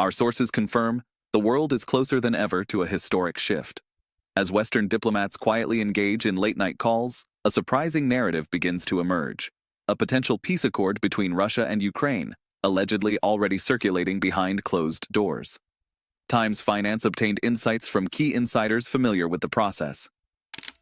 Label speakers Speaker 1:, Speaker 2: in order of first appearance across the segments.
Speaker 1: Our sources confirm the world is closer than ever to a historic shift. As Western diplomats quietly engage in late-night calls, a surprising narrative begins to emerge. A potential peace accord between Russia and Ukraine, allegedly already circulating behind closed doors. Times Finance obtained insights from key insiders familiar with the process.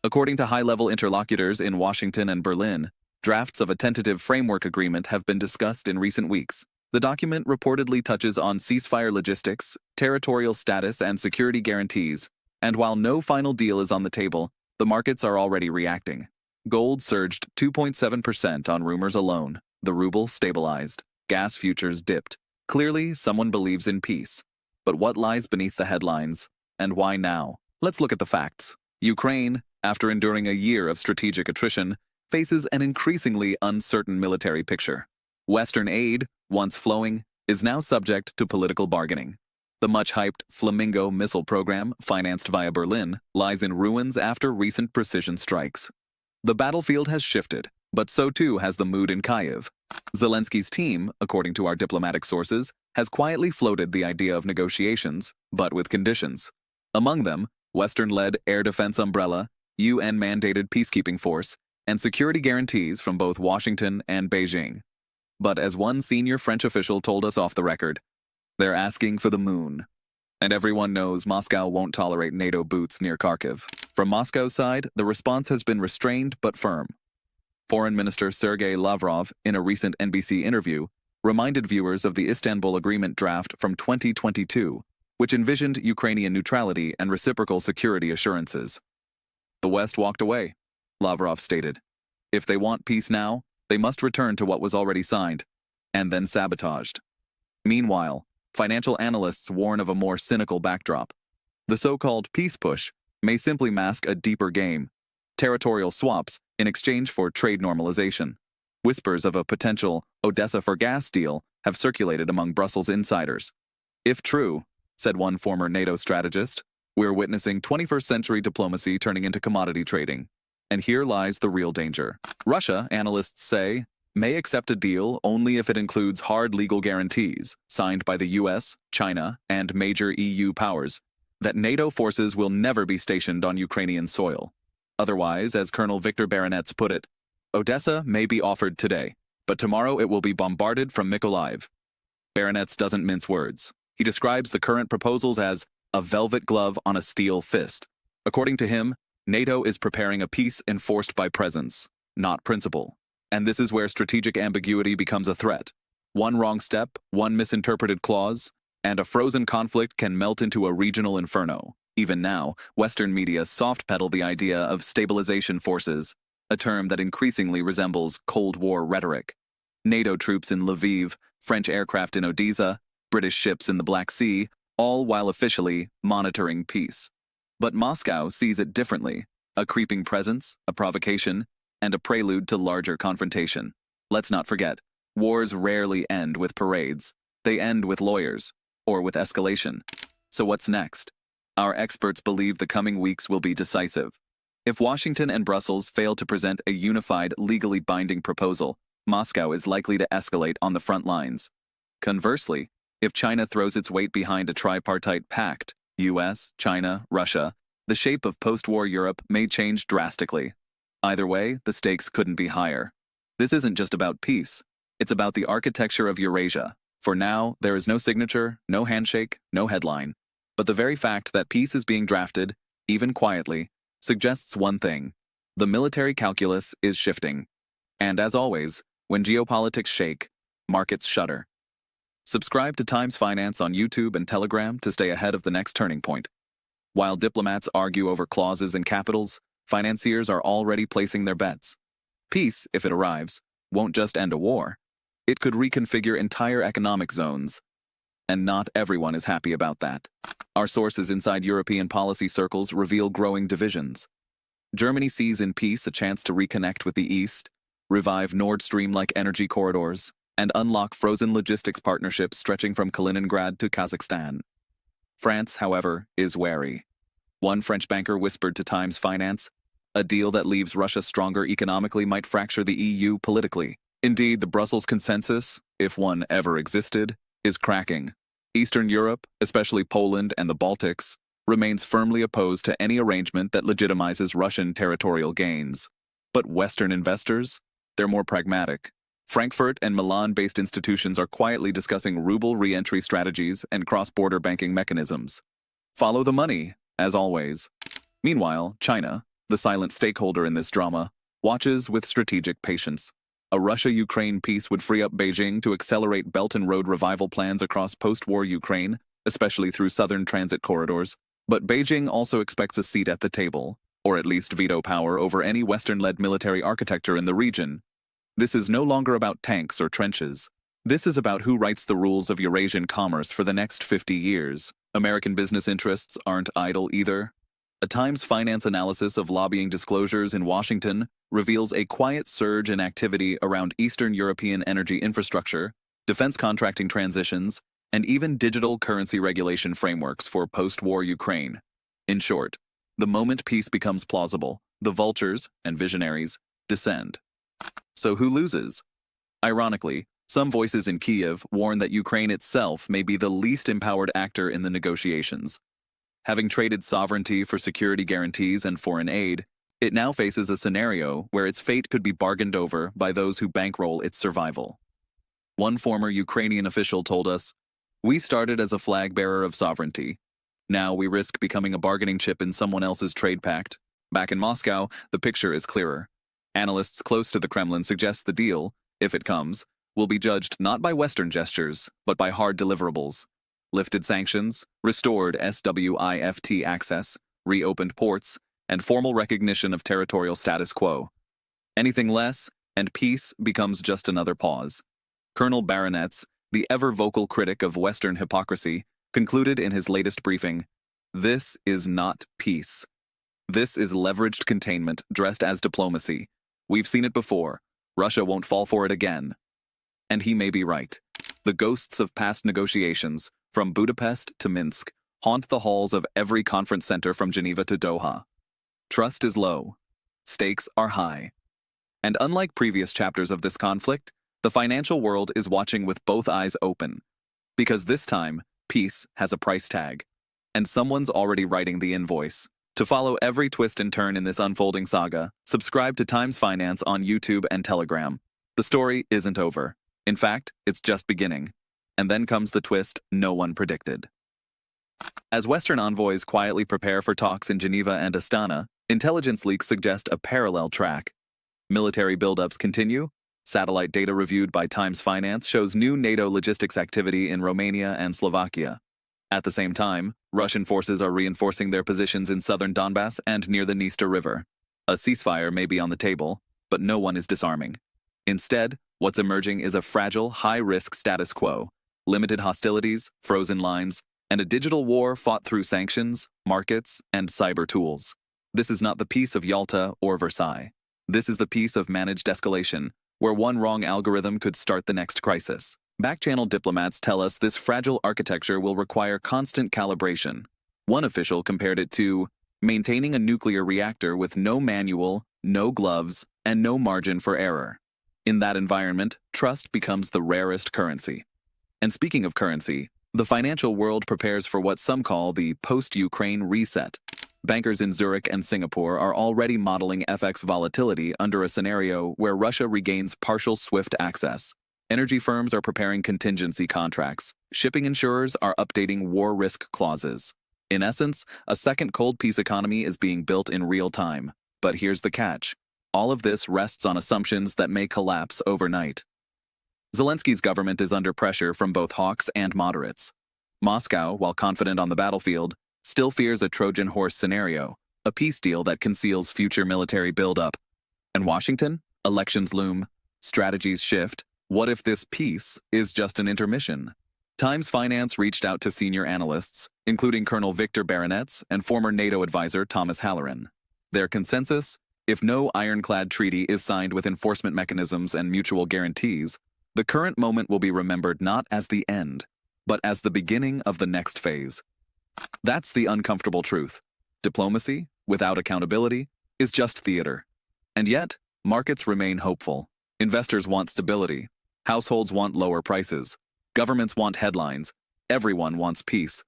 Speaker 1: According to high-level interlocutors in Washington and Berlin, drafts of a tentative framework agreement have been discussed in recent weeks. The document reportedly touches on ceasefire logistics, territorial status, and security guarantees, and while no final deal is on the table, the markets are already reacting. Gold surged 2.7% on rumors alone. The ruble stabilized. Gas futures dipped. Clearly, someone believes in peace. But what lies beneath the headlines, and why now? Let's look at the facts. Ukraine, after enduring a year of strategic attrition, faces an increasingly uncertain military picture. Western aid, once flowing, is now subject to political bargaining. The much-hyped Flamingo missile program, financed via Berlin, lies in ruins after recent precision strikes. The battlefield has shifted, but so too has the mood in Kyiv. Zelensky's team, according to our diplomatic sources, has quietly floated the idea of negotiations, but with conditions. Among them, Western-led air defense umbrella, UN-mandated peacekeeping force, and security guarantees from both Washington and Beijing. But as one senior French official told us off the record, they're asking for the moon. And everyone knows Moscow won't tolerate NATO boots near Kharkiv. From Moscow's side, the response has been restrained but firm. Foreign Minister Sergei Lavrov, in a recent NBC interview, reminded viewers of the Istanbul Agreement draft from 2022, which envisioned Ukrainian neutrality and reciprocal security assurances. The West walked away, Lavrov stated. If they want peace now, they must return to what was already signed, and then sabotaged. Meanwhile, financial analysts warn of a more cynical backdrop. The so-called peace push may simply mask a deeper game, territorial swaps in exchange for trade normalization. Whispers of a potential Odessa for gas deal have circulated among Brussels insiders. If true, said one former NATO strategist, we're witnessing 21st century diplomacy turning into commodity trading. And here lies the real danger. Russia, analysts say, may accept a deal only if it includes hard legal guarantees, signed by the US, China, and major EU powers, that NATO forces will never be stationed on Ukrainian soil. Otherwise, as Colonel Viktor Baranets put it, Odessa may be offered today, but tomorrow it will be bombarded from Mykolaiv. Baranets doesn't mince words. He describes the current proposals as a velvet glove on a steel fist. According to him, NATO is preparing a peace enforced by presence, not principle. And this is where strategic ambiguity becomes a threat. One wrong step, one misinterpreted clause, and a frozen conflict can melt into a regional inferno. Even now, Western media soft-pedal the idea of stabilization forces, a term that increasingly resembles Cold War rhetoric. NATO troops in Lviv, French aircraft in Odessa, British ships in the Black Sea, all while officially monitoring peace. But Moscow sees it differently, a creeping presence, a provocation, and a prelude to larger confrontation. Let's not forget, wars rarely end with parades. They end with lawyers, or with escalation. So what's next? Our experts believe the coming weeks will be decisive. If Washington and Brussels fail to present a unified, legally binding proposal, Moscow is likely to escalate on the front lines. Conversely, if China throws its weight behind a tripartite pact, US, China, Russia, the shape of post-war Europe may change drastically. Either way, the stakes couldn't be higher. This isn't just about peace. It's about the architecture of Eurasia. For now, there is no signature, no handshake, no headline. But the very fact that peace is being drafted, even quietly, suggests one thing. The military calculus is shifting. And as always, when geopolitics shake, markets shudder. Subscribe to Times Finance on YouTube and Telegram to stay ahead of the next turning point. While diplomats argue over clauses and capitals, financiers are already placing their bets. Peace, if it arrives, won't just end a war. It could reconfigure entire economic zones. And not everyone is happy about that. Our sources inside European policy circles reveal growing divisions. Germany sees in peace a chance to reconnect with the East, revive Nord Stream-like energy corridors, and unlock frozen logistics partnerships stretching from Kaliningrad to Kazakhstan. France, however, is wary. One French banker whispered to Times Finance, a deal that leaves Russia stronger economically might fracture the EU politically. Indeed, the Brussels consensus, if one ever existed, is cracking. Eastern Europe, especially Poland and the Baltics, remains firmly opposed to any arrangement that legitimizes Russian territorial gains. But Western investors? They're more pragmatic. Frankfurt and Milan-based institutions are quietly discussing ruble re-entry strategies and cross-border banking mechanisms. Follow the money, as always. Meanwhile, China, the silent stakeholder in this drama, watches with strategic patience. A Russia-Ukraine peace would free up Beijing to accelerate Belt and Road revival plans across post-war Ukraine, especially through southern transit corridors. But Beijing also expects a seat at the table, or at least veto power over any Western-led military architecture in the region. This is no longer about tanks or trenches. This is about who writes the rules of Eurasian commerce for the next 50 years. American business interests aren't idle either. A Times Finance analysis of lobbying disclosures in Washington reveals a quiet surge in activity around Eastern European energy infrastructure, defense contracting transitions, and even digital currency regulation frameworks for post-war Ukraine. In short, the moment peace becomes plausible, the vultures and visionaries descend. So who loses? Ironically, some voices in Kiev warn that Ukraine itself may be the least empowered actor in the negotiations. Having traded sovereignty for security guarantees and foreign aid, it now faces a scenario where its fate could be bargained over by those who bankroll its survival. One former Ukrainian official told us, "We started as a flag bearer of sovereignty. Now we risk becoming a bargaining chip in someone else's trade pact." Back in Moscow, the picture is clearer. Analysts close to the Kremlin suggest the deal, if it comes, will be judged not by Western gestures, but by hard deliverables. Lifted sanctions, restored SWIFT access, reopened ports, and formal recognition of territorial status quo. Anything less, and peace becomes just another pause. Colonel Baronets, the ever-vocal critic of Western hypocrisy, concluded in his latest briefing, "This is not peace. This is leveraged containment dressed as diplomacy. We've seen it before. Russia won't fall for it again." And he may be right. The ghosts of past negotiations, from Budapest to Minsk, haunt the halls of every conference center from Geneva to Doha. Trust is low. Stakes are high. And unlike previous chapters of this conflict, the financial world is watching with both eyes open. Because this time, peace has a price tag. And someone's already writing the invoice. To follow every twist and turn in this unfolding saga, subscribe to Times Finance on YouTube and Telegram. The story isn't over. In fact, it's just beginning. And then comes the twist no one predicted. As Western envoys quietly prepare for talks in Geneva and Astana, intelligence leaks suggest a parallel track. Military buildups continue. Satellite data reviewed by Times Finance shows new NATO logistics activity in Romania and Slovakia. At the same time, Russian forces are reinforcing their positions in southern Donbass and near the Dniester River. A ceasefire may be on the table, but no one is disarming. Instead, what's emerging is a fragile, high-risk status quo. Limited hostilities, frozen lines, and a digital war fought through sanctions, markets, and cyber tools. This is not the peace of Yalta or Versailles. This is the peace of managed escalation, where one wrong algorithm could start the next crisis. Back-channel diplomats tell us this fragile architecture will require constant calibration. One official compared it to maintaining a nuclear reactor with no manual, no gloves, and no margin for error. In that environment, trust becomes the rarest currency. And speaking of currency, the financial world prepares for what some call the post-Ukraine reset. Bankers in Zurich and Singapore are already modeling FX volatility under a scenario where Russia regains partial SWIFT access. Energy firms are preparing contingency contracts. Shipping insurers are updating war risk clauses. In essence, a second cold peace economy is being built in real time. But here's the catch. All of this rests on assumptions that may collapse overnight. Zelensky's government is under pressure from both hawks and moderates. Moscow, while confident on the battlefield, still fears a Trojan horse scenario, a peace deal that conceals future military buildup. And Washington? Elections loom, strategies shift. What if this peace is just an intermission? Times Finance reached out to senior analysts, including Colonel Victor Baronets and former NATO advisor Thomas Halloran. Their consensus? If no ironclad treaty is signed with enforcement mechanisms and mutual guarantees, the current moment will be remembered not as the end, but as the beginning of the next phase. That's the uncomfortable truth. Diplomacy, without accountability, is just theater. And yet, markets remain hopeful. Investors want stability. Households want lower prices. Governments want headlines. Everyone wants peace.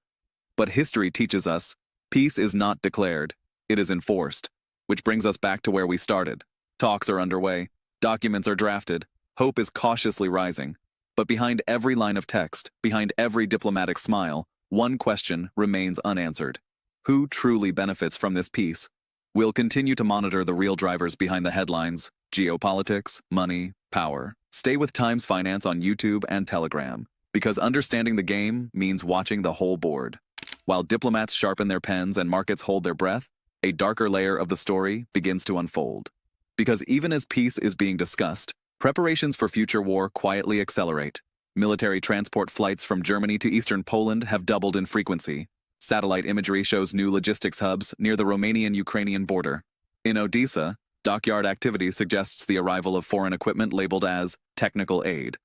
Speaker 1: But history teaches us, peace is not declared, it is enforced. Which brings us back to where we started. Talks are underway, documents are drafted, hope is cautiously rising. But behind every line of text, behind every diplomatic smile, one question remains unanswered. Who truly benefits from this peace? We'll continue to monitor the real drivers behind the headlines: geopolitics, money, power. Stay with Times Finance on YouTube and Telegram, because understanding the game means watching the whole board. While diplomats sharpen their pens and markets hold their breath, a darker layer of the story begins to unfold. Because even as peace is being discussed, preparations for future war quietly accelerate. Military transport flights from Germany to eastern Poland have doubled in frequency. Satellite imagery shows new logistics hubs near the Romanian-Ukrainian border. In Odessa, dockyard activity suggests the arrival of foreign equipment labeled as technical aid.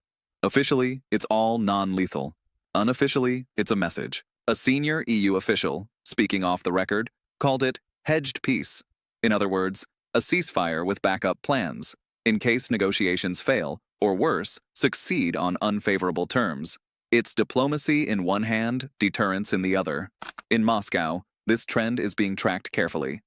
Speaker 1: Officially, it's all non-lethal. Unofficially, it's a message. A senior EU official, speaking off the record, called it hedged peace. In other words, a ceasefire with backup plans, in case negotiations fail, or worse, succeed on unfavorable terms. It's diplomacy in one hand, deterrence in the other. In Moscow, this trend is being tracked carefully.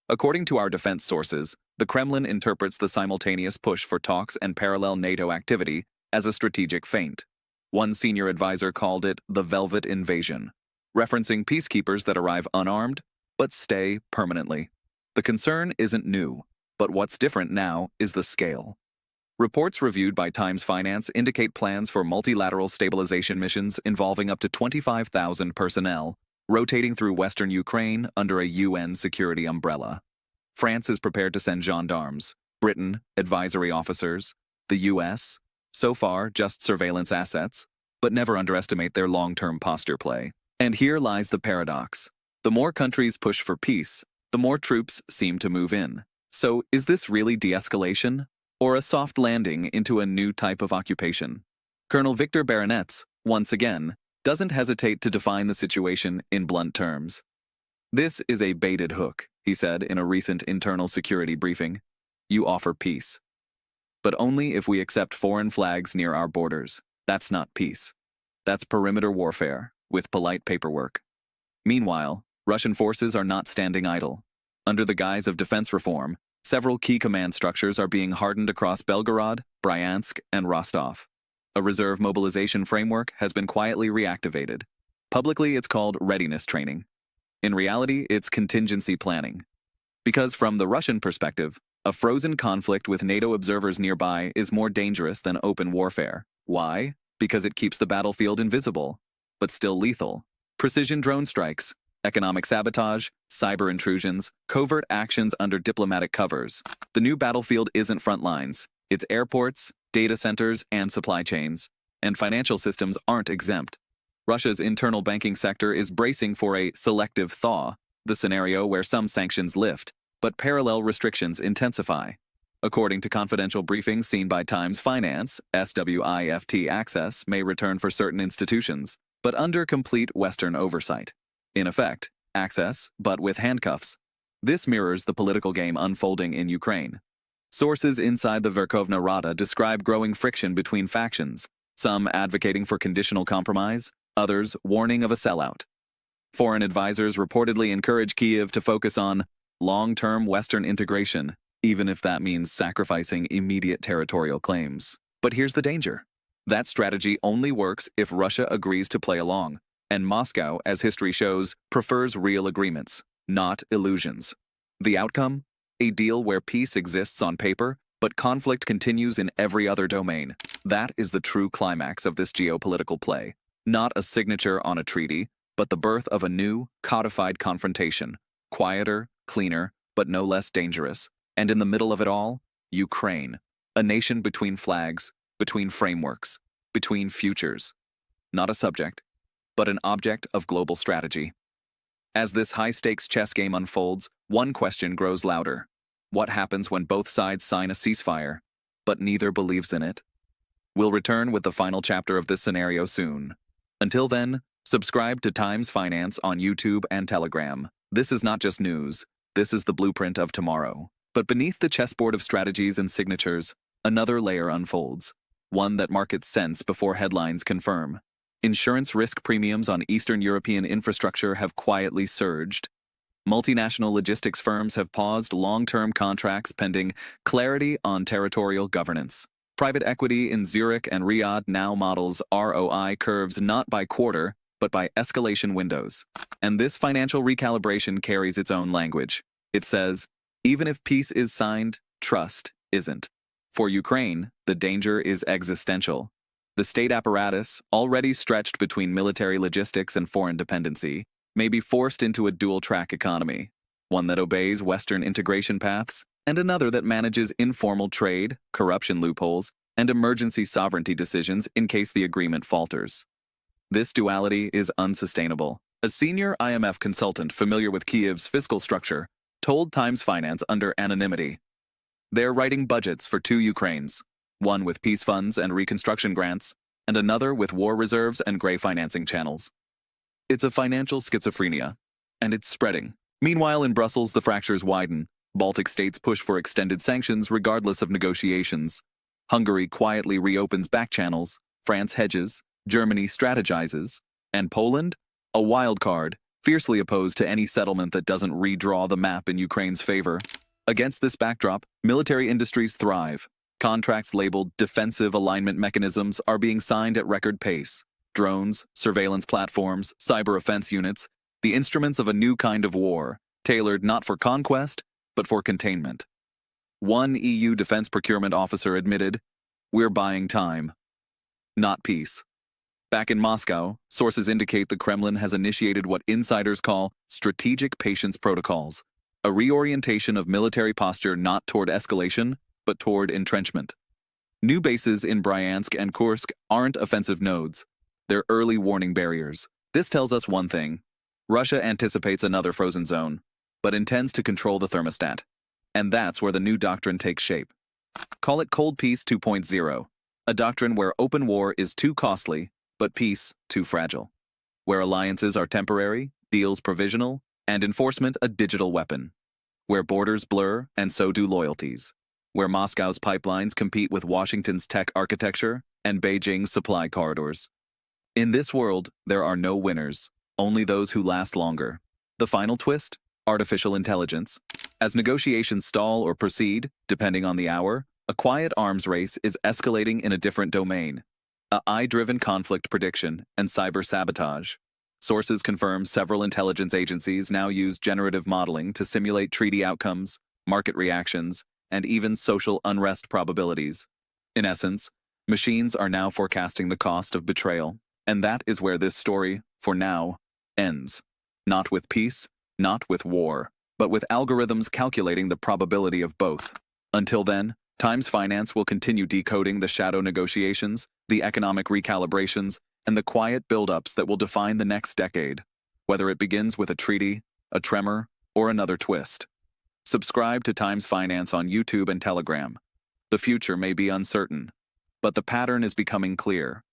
Speaker 1: According to our defense sources, the Kremlin interprets the simultaneous push for talks and parallel NATO activity as a strategic feint. One senior advisor called it the Velvet Invasion, referencing peacekeepers that arrive unarmed but stay permanently. The concern isn't new, but what's different now is the scale. Reports reviewed by Times Finance indicate plans for multilateral stabilization missions involving up to 25,000 personnel, rotating through western Ukraine under a UN security umbrella. France is prepared to send gendarmes, Britain, advisory officers, the US, so far just surveillance assets, but never underestimate their long-term posture play. And here lies the paradox. The more countries push for peace, the more troops seem to move in. So is this really de-escalation, or a soft landing into a new type of occupation? Colonel Victor Baronetz, once again, doesn't hesitate to define the situation in blunt terms. This is a baited hook, he said in a recent internal security briefing. You offer peace. But only if we accept foreign flags near our borders. That's not peace. That's perimeter warfare, with polite paperwork. Meanwhile, Russian forces are not standing idle. Under the guise of defense reform, several key command structures are being hardened across Belgorod, Bryansk, and Rostov. A reserve mobilization framework has been quietly reactivated. Publicly, it's called readiness training. In reality, it's contingency planning. Because from the Russian perspective, a frozen conflict with NATO observers nearby is more dangerous than open warfare. Why? Because it keeps the battlefield invisible, but still lethal. Precision drone strikes, economic sabotage, cyber intrusions, covert actions under diplomatic covers. The new battlefield isn't front lines. It's airports, data centers, and supply chains. And financial systems aren't exempt. Russia's internal banking sector is bracing for a selective thaw, the scenario where some sanctions lift, but parallel restrictions intensify. According to confidential briefings seen by Times Finance, SWIFT access may return for certain institutions, but under complete Western oversight. In effect, access, but with handcuffs. This mirrors the political game unfolding in Ukraine. Sources inside the Verkhovna Rada describe growing friction between factions, some advocating for conditional compromise, others warning of a sellout. Foreign advisors reportedly encourage Kyiv to focus on long-term Western integration, even if that means sacrificing immediate territorial claims. But here's the danger. That strategy only works if Russia agrees to play along, and Moscow, as history shows, prefers real agreements, not illusions. The outcome? A deal where peace exists on paper, but conflict continues in every other domain. That is the true climax of this geopolitical play. Not a signature on a treaty, but the birth of a new, codified confrontation. Quieter, cleaner, but no less dangerous. And in the middle of it all, Ukraine. A nation between flags, between frameworks, between futures. Not a subject, but an object of global strategy. As this high-stakes chess game unfolds, one question grows louder. What happens when both sides sign a ceasefire, but neither believes in it? We'll return with the final chapter of this scenario soon. Until then, subscribe to Times Finance on YouTube and Telegram. This is not just news, this is the blueprint of tomorrow. But beneath the chessboard of strategies and signatures, another layer unfolds, one that markets sense before headlines confirm. Insurance risk premiums on Eastern European infrastructure have quietly surged. Multinational logistics firms have paused long-term contracts pending clarity on territorial governance. Private equity in Zurich and Riyadh now models ROI curves not by quarter, but by escalation windows. And this financial recalibration carries its own language. It says, even if peace is signed, trust isn't. For Ukraine, the danger is existential. The state apparatus, already stretched between military logistics and foreign dependency, may be forced into a dual-track economy, one that obeys Western integration paths, and another that manages informal trade, corruption loopholes, and emergency sovereignty decisions in case the agreement falters. This duality is unsustainable. A senior IMF consultant familiar with Kiev's fiscal structure told Times Finance under anonymity, "They're writing budgets for two Ukraines, one with peace funds and reconstruction grants, and another with war reserves and gray financing channels. It's a financial schizophrenia, and it's spreading." Meanwhile, in Brussels, the fractures widen. Baltic states push for extended sanctions regardless of negotiations. Hungary quietly reopens back channels, France hedges, Germany strategizes, and Poland, a wild card, fiercely opposed to any settlement that doesn't redraw the map in Ukraine's favor. Against this backdrop, military industries thrive. Contracts labeled defensive alignment mechanisms are being signed at record pace. Drones, surveillance platforms, cyber offense units, the instruments of a new kind of war, tailored not for conquest, but for containment. One EU defense procurement officer admitted, "We're buying time, not peace." Back in Moscow, sources indicate the Kremlin has initiated what insiders call strategic patience protocols, a reorientation of military posture not toward escalation, but toward entrenchment. New bases in Bryansk and Kursk aren't offensive nodes. They're early warning barriers. This tells us one thing. Russia anticipates another frozen zone, but intends to control the thermostat. And that's where the new doctrine takes shape. Call it Cold Peace 2.0, a doctrine where open war is too costly, but peace too fragile. Where alliances are temporary, deals provisional, and enforcement a digital weapon. Where borders blur, and so do loyalties. Where Moscow's pipelines compete with Washington's tech architecture and Beijing's supply corridors. In this world, there are no winners, only those who last longer. The final twist? Artificial intelligence. As negotiations stall or proceed, depending on the hour, a quiet arms race is escalating in a different domain. AI-driven conflict prediction and cyber sabotage. Sources confirm several intelligence agencies now use generative modeling to simulate treaty outcomes, market reactions, and even social unrest probabilities. In essence, machines are now forecasting the cost of betrayal. And that is where this story, for now, ends. Not with peace, not with war, but with algorithms calculating the probability of both. Until then, Times Finance will continue decoding the shadow negotiations, the economic recalibrations, and the quiet buildups that will define the next decade, whether it begins with a treaty, a tremor, or another twist. Subscribe to Times Finance on YouTube and Telegram. The future may be uncertain, but the pattern is becoming clear.